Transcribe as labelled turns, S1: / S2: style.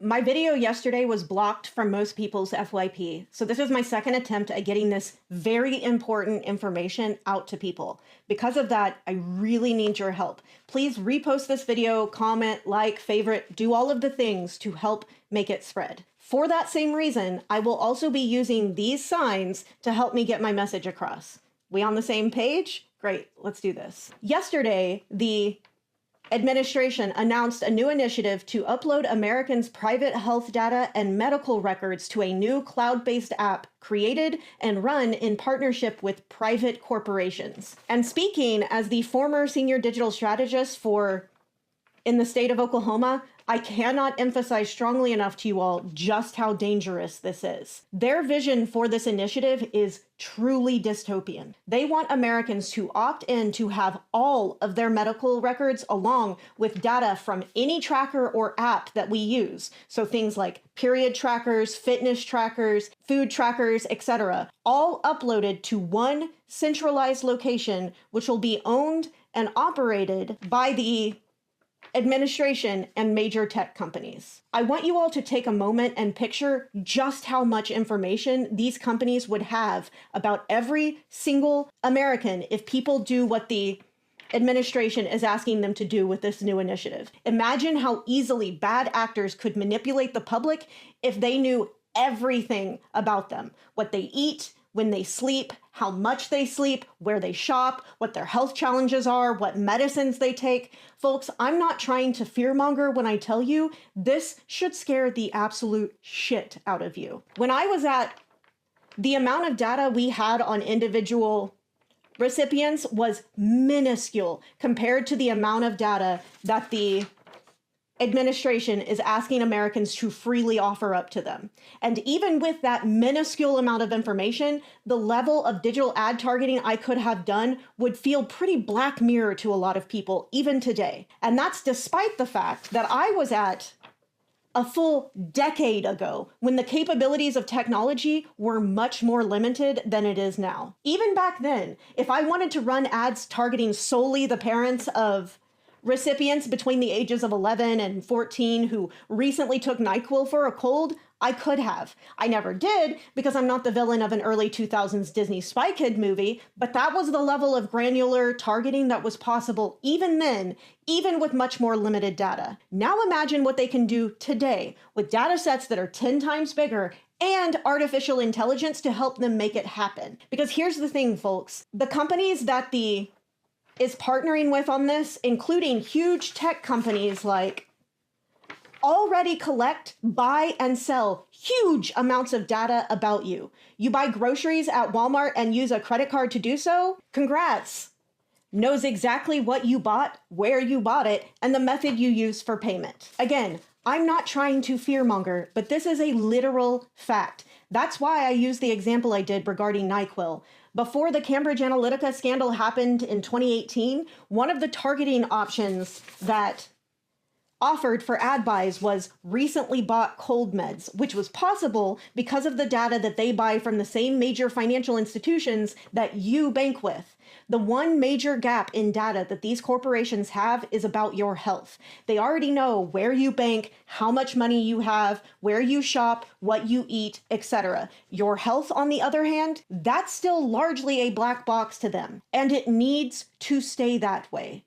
S1: My video yesterday was blocked from most people's FYP, so this is my second attempt at getting this very important information out to people. Because of that, I really need your help. Please repost this video, comment, like, favorite, do all of the things to help make it spread. For that same reason, I will also be using these signs to help me get my message across. We on the same page? Great, let's do this. Yesterday, the administration announced a new initiative to upload Americans' private health data and medical records to a new cloud-based app created and run in partnership with private corporations. And speaking as the former senior digital strategist in the state of Oklahoma, I cannot emphasize strongly enough to you all just how dangerous this is. Their vision for this initiative is truly dystopian. They want Americans to opt in to have all of their medical records along with data from any tracker or app that we use. So things like period trackers, fitness trackers, food trackers, etc., all uploaded to one centralized location, which will be owned and operated by the administration and major tech companies. I want you all to take a moment and picture just how much information these companies would have about every single American if people do what the administration is asking them to do with this new initiative. Imagine how easily bad actors could manipulate the public if they knew everything about them, what they eat, when they sleep, how much they sleep, where they shop, what their health challenges are, what medicines they take. Folks, I'm not trying to fearmonger when I tell you this should scare the absolute shit out of you. When I was at the amount of data we had on individual recipients was minuscule compared to the amount of data that the administration is asking Americans to freely offer up to them. And even with that minuscule amount of information, the level of digital ad targeting I could have done would feel pretty Black Mirror to a lot of people, even today. And that's despite the fact that I was at a full decade ago when the capabilities of technology were much more limited than it is now. Even back then, if I wanted to run ads targeting solely the parents of recipients between the ages of 11 and 14 who recently took NyQuil for a cold, I could have. I never did because I'm not the villain of an early 2000s Disney Spy Kid movie, but that was the level of granular targeting that was possible even then, even with much more limited data. Now imagine what they can do today with data sets that are 10 times bigger and artificial intelligence to help them make it happen. Because here's the thing, folks, the companies that is partnering with on this, including huge tech companies already collect, buy, and sell huge amounts of data about you. You buy groceries at Walmart and use a credit card to do so? Congrats. Knows exactly what you bought, where you bought it, and the method you use for payment. Again, I'm not trying to fearmonger, but this is a literal fact. That's why I used the example I did regarding NyQuil. Before the Cambridge Analytica scandal happened in 2018, one of the targeting options that offered for ad buys was recently bought cold meds, which was possible because of the data that they buy from the same major financial institutions that you bank with. The one major gap in data that these corporations have is about your health. They already know where you bank, how much money you have, where you shop, what you eat, etc. Your health, on the other hand, that's still largely a black box to them, and it needs to stay that way.